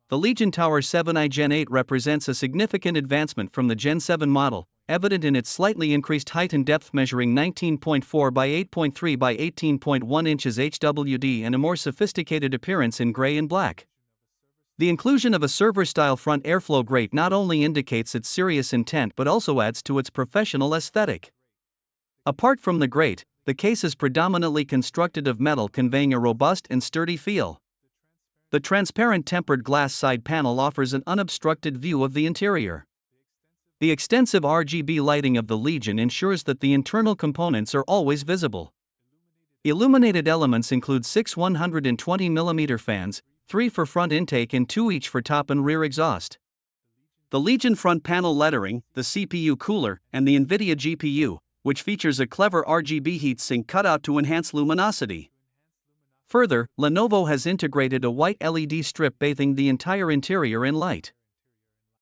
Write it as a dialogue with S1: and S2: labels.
S1: The Legion Tower 7i Gen 8 represents a significant advancement from the Gen 7 model, evident in its slightly increased height and depth measuring 19.4 by 8.3 by 18.1 inches HWD and a more sophisticated appearance in gray and black. The inclusion of a server-style front airflow grate not only indicates its serious intent but also adds to its professional aesthetic. Apart from the grate, the case is predominantly constructed of metal, conveying a robust and sturdy feel. The transparent tempered glass side panel offers an unobstructed view of the interior. The extensive RGB lighting of the Legion ensures that the internal components are always visible. Illuminated elements include 6 120mm fans, 3 for front intake and 2 each for top and rear exhaust. The Legion front panel lettering, the CPU cooler, and the NVIDIA GPU, which features a clever RGB heatsink cutout to enhance luminosity. Further, Lenovo has integrated a white LED strip bathing the entire interior in light.